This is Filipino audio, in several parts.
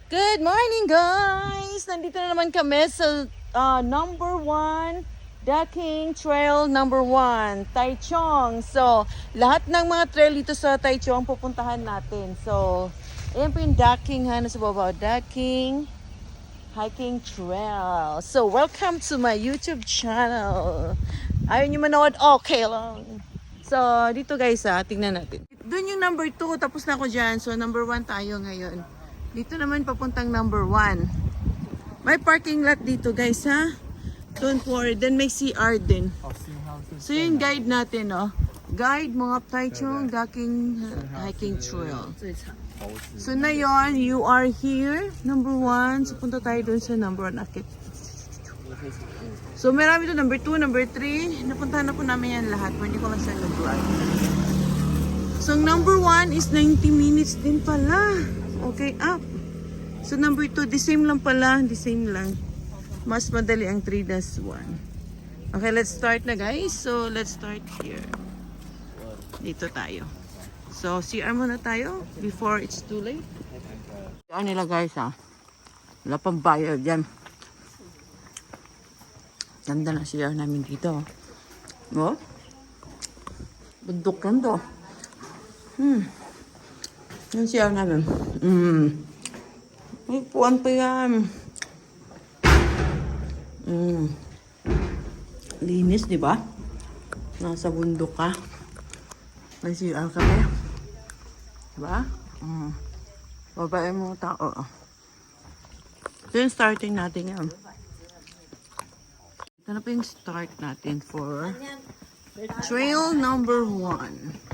Good morning, guys! Nandito na naman kami sa number 1 Daking Trail number 1, Taichung. So, lahat ng mga trail dito sa Taichung pupuntahan natin. So, ayan po yung Daking ha, nasa baba. Daking Hiking Trail. So, welcome to my YouTube channel. Ayaw nyo manood? Okay lang. So, dito guys tingnan natin. Doon yung number 2, tapos na ako dyan. So, number 1 tayo ngayon. Dito naman papuntang number 1. May parking lot dito guys ha. Don't worry. Then may CR din. So yung guide natin Guide mga Taichung Daking Hiking Trail. So na yon, you are here. Number 1. So punta tayo dun sa number 1. Akit. So marami ito. Number 2, number 3. Napuntahan na po namin yan lahat. Pwede ko lang siya nag-vlog. So number 1 is 90 minutes din pala. Okay, up. So number 2, the same lang pala. The same lang. Mas madali ang 3-1. Okay, let's start na guys. So let's start here. Dito tayo. So CR muna tayo before it's too late. CR nila guys ha. Wala pang bayad dyan. Ganda na CR namin dito. Oh. Bundok lang to. Yung CR namin. May puwan pa yan. Linis, di ba? Nasa bundok ka. May CR kami. Di ba? Babae mo tao. Ito yung starting natin yan. Ito na po yung start natin for trail number 1.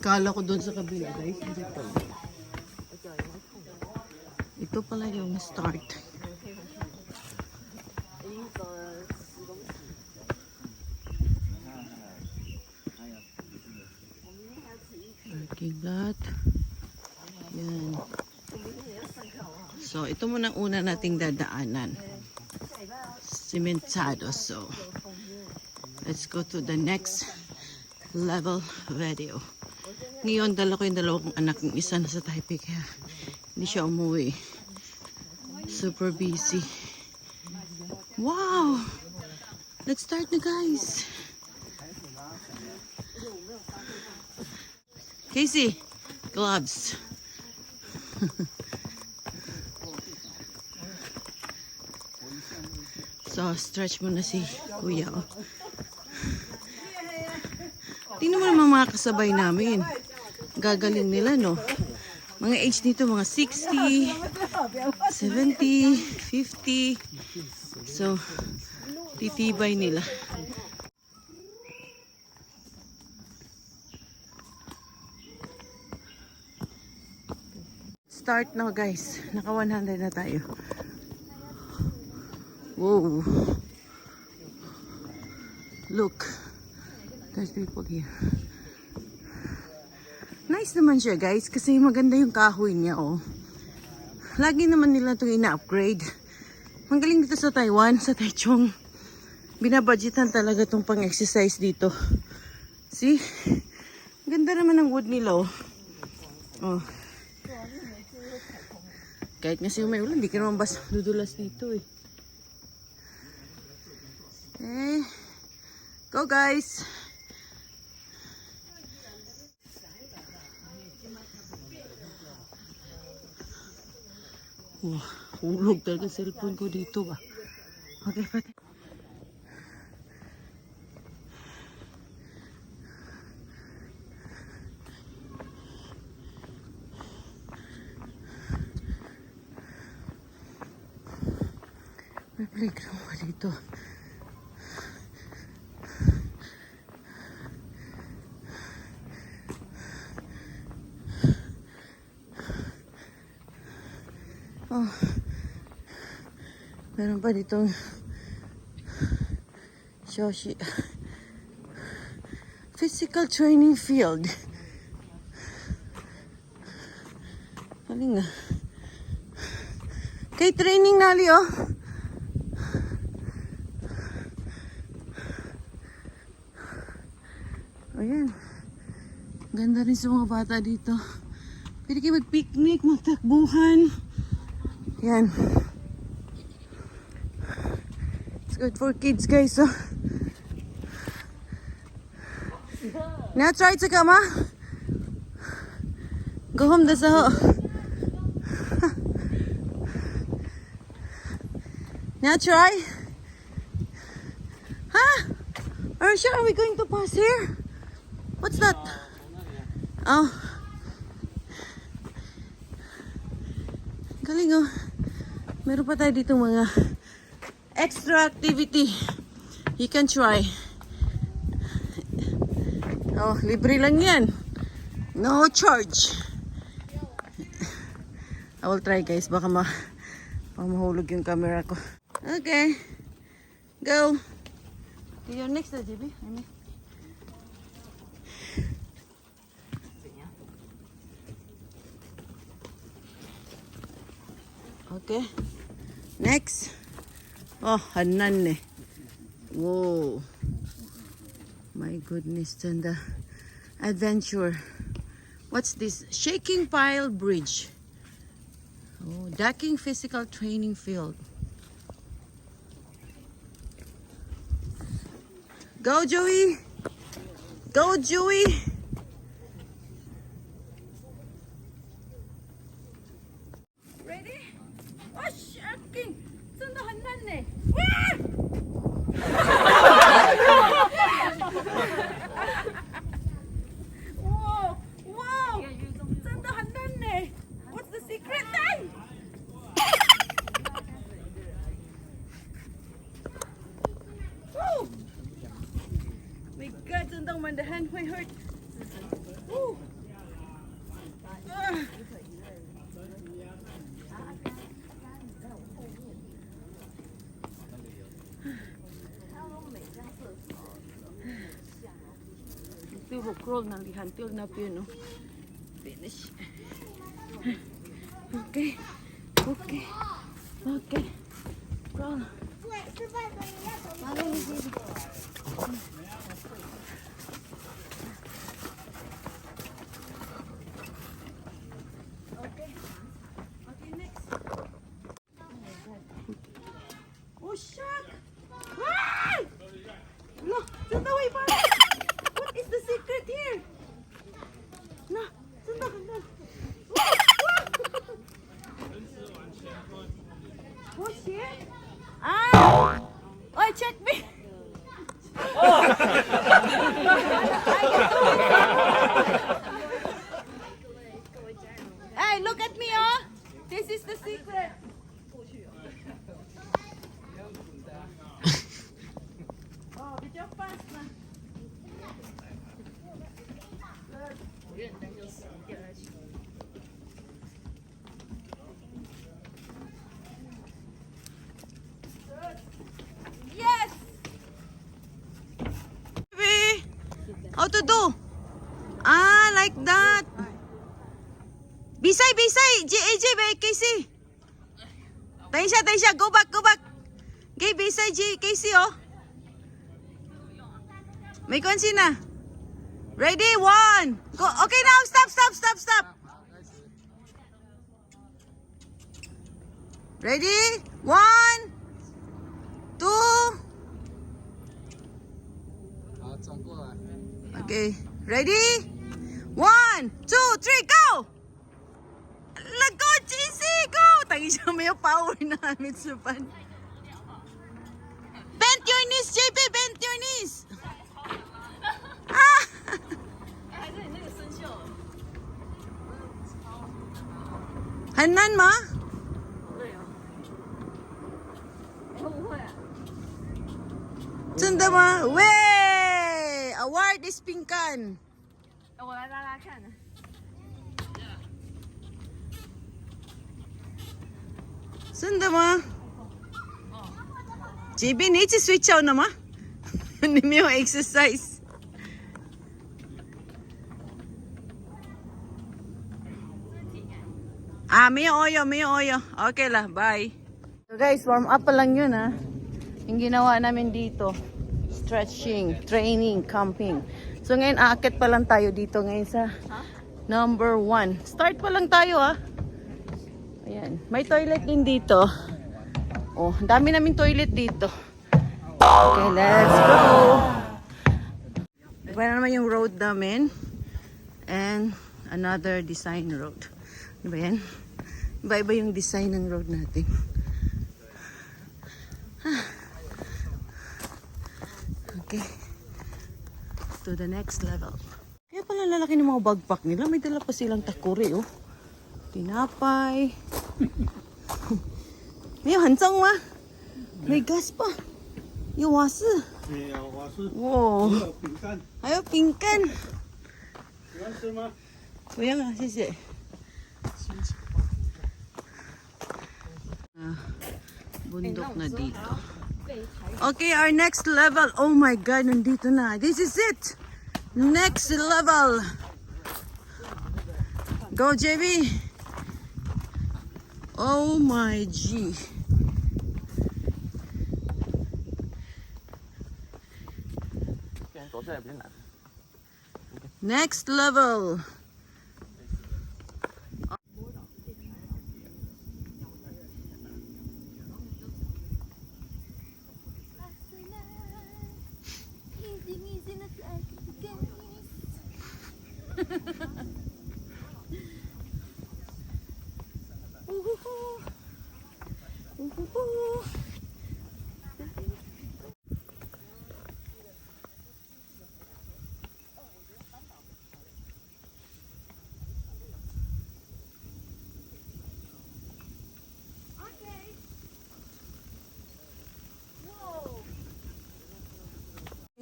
Kala ko doon sa kabila guys. Ito pala yung start. Parking lot. Yan. So, ito muna una nating dadaanan. Cementado. So, let's go to the next level video. Ngayon, dala ko yung dalawang anak. Yung isa na sa Taipei kaya hindi siya umuwi. Super busy. Wow! Let's start na guys. Casey, gloves. So, stretch mo na si Kuya. Tingnan mo naman mga kasabay namin. Gagaling nila, no? Mga age nito, mga 60, 70, 50. So, titibay nila. Start na guys. Naka 100 na tayo. Whoa. Look. There's people here. Nice naman siya guys kasi maganda yung kahoy niya Lagi naman nila itong ina-upgrade. Magaling dito sa Taiwan, sa Taichung. Binabudgetan talaga itong pang-exercise dito. See? Ganda naman ng wood nila Kahit nga siya may ulan, di ka naman basta dudulas dito Go guys! Wow, hulog talaga cellphone ko dito ba. Okay, pati. May playground pa dito. Meron pa ditong Shoshi physical training field. Galing kay training nali Ayan. Ganda rin sa mga bata dito. Pwede kayo mag-picnic, magtakbuhan. Yan. It's good for kids, guys. So. Now try to come, huh? Go home, that's all. Now try. Huh? Are you sure? Are we going to pass here? What's that? Oh. Galing oh. Meron pa tayo dito mga extra activity. You can try. Oh, libre lang yan. No charge. I will try guys. Baka mahulog yung camera ko. Okay. Go. You're next na, JB. Okay. Next. Oh, hanan eh. Whoa. My goodness, Tanda. Adventure. What's this? Shaking Pile Bridge. Oh, Docking Physical Training Field. Go, Joey. Go, Joey. Ready? Oh, shaking. Sandahan nan eh. Wow. Wow. Sandahan nan eh. What's the secret then? Woo. My God, sandang mandahan. My heart. Woo. Ito yung crawl ng lihan. Ito yung napyo, no? Finish. Okay. Okay. Okay. Crawl. Follow me, baby. Okay. Okay, next. Oh, shark! Ah! No, sanda, wait, para. What is the secret here? No, sanda, sanda. What's here? Ah! Oh, check me. Hey, look at me, oh. This is the secret. Oh, did you pass na? Yes! Baby, how to do? Ah, like that. Bisay, bisay. AJ, Casey. Tayo siya. Go back. Okay, bisay, Casey, oh. May konsi na. Ready, 1. Go. Okay, now, stop. Ready, 1, 2. Okay, ready, 1, 2, 3, go! Lago, JC, go! Tangi siya may power namin sa pan. Bend your knees, JB, bend your knees. Ah! Hanan ma? Sunda ma? Wey! Award is pinkan. 我来拉拉看。 Sunda ma? JB, need to switch out na ma? Hindi mo yung exercise. May oyo. Okay lah, bye. So guys, warm up pa lang yun ha. Yung ginawa namin dito. Stretching, training, camping. So ngayon, aakit pa lang tayo dito ngayon sa number 1. Start pa lang tayo ah. Ayan. May toilet din dito. Oh, ang dami namin toilet dito. Okay, let's go. Iba na naman yung road namin. And another design road. Diba yan? Iba-iba yung design ng road natin. Okay. To the next level. Kaya pala lalaki ng mga backpack nila. May dala pa silang takuri, oh. Tinapay. May hansang ma. May gas pa. Yung wasi. Wow. 还有饼干。喜欢吃吗？不用了，谢谢。Bundok na dito. Okay, our next level. Oh my God, nandito na. This is it. Next level. Go, JB. Oh my G. Next level.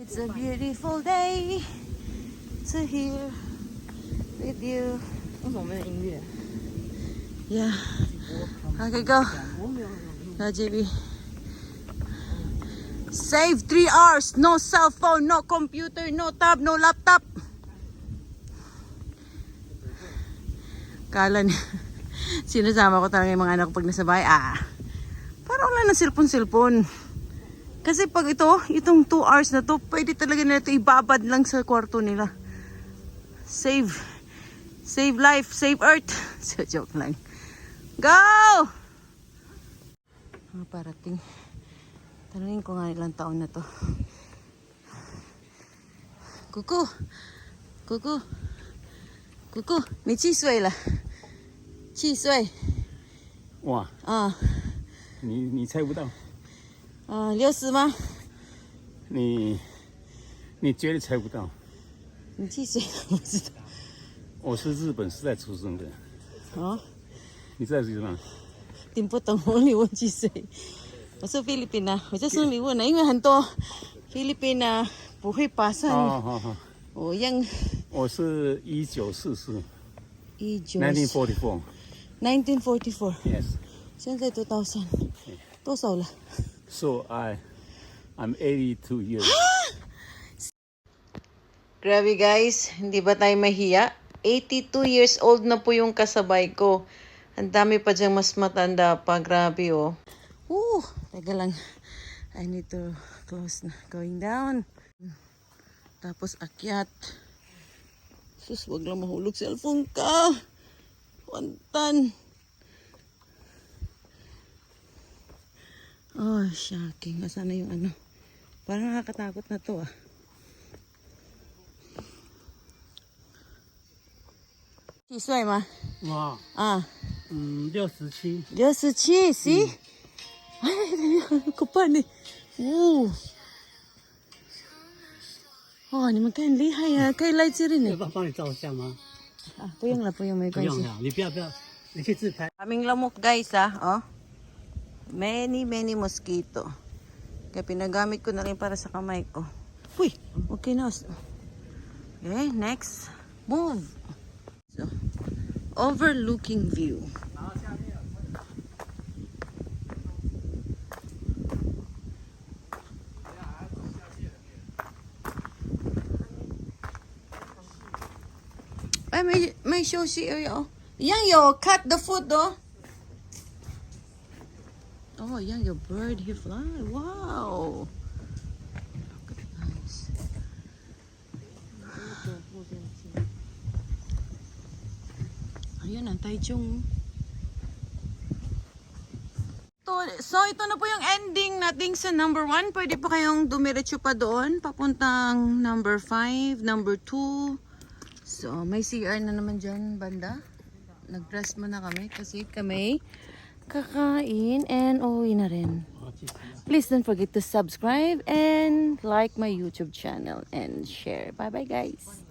It's a beautiful day to here with you. 为什么没有音乐？ Yeah. Okay, go. Go, JB. Save 3 hours. No cell phone, no computer, no tab, no laptop. Kala niya. Sinasama ko talaga yung mga anak ko pag nasa bahay. Parang wala na cellphone. Kasi pag itong 2 hours na to, pwede talaga nila ito ibabad lang sa kwarto nila. Save life, save earth. So, joke lang. Go! Parating. Tanungin ko nga ilang taon na to. Kuku! Kuku! Kuku! Ni 7岁了。7岁。哇！你猜不到。60吗？你绝对猜不到。你几岁？我不知道。我是日本时代出生的。哦。你知道是什么？听不懂，我你问几岁？我是菲律宾的，我就送礼物呢，因为很多菲律宾呢不会爬山。好。我让。我是1944。1944。1944。Yes。现在2000，多少了？ So I'm 82 years. Grabe guys, hindi ba tayo mahiya? 82 years old na po yung kasabay ko. Ang dami pa diyang mas matanda pa. Grabe oh. Teka lang. I need to close na. Going down. Tapos akyat. Sus, wag lang mahulog cellphone ka. Wantan. Oh, shocking. Asan na yung ano? Parang nakakatakot na to ah. Isway ma? 哇，67。67, see? Ay, kupan eh. Oh, 你们看厉害啊，可以来这里呢。要帮你照相吗？不用了，不用，没关系。你不要，你去自拍。 Aming lamok guys oh. Many mosquito. Kaya pinagamit ko na rin para sa kamay ko. Uy, okay na. Okay, next. Move. So, overlooking view. Ay, may shoshi area oh. Yan yo, cut the food oh. Oh, yeah, your bird here fly. Wow. Look at nice. Ayun ang Taichung. So, ito na po yung ending nating sa number 1. Pwede pa kayong dumiretso pa doon. Papuntang number 5, number 2. So, may CR na naman dyan, banda. Nag-rest muna kami kasi kami kakain and uuwi na rin. Please don't forget to subscribe and like my YouTube channel and share. Bye-bye, guys.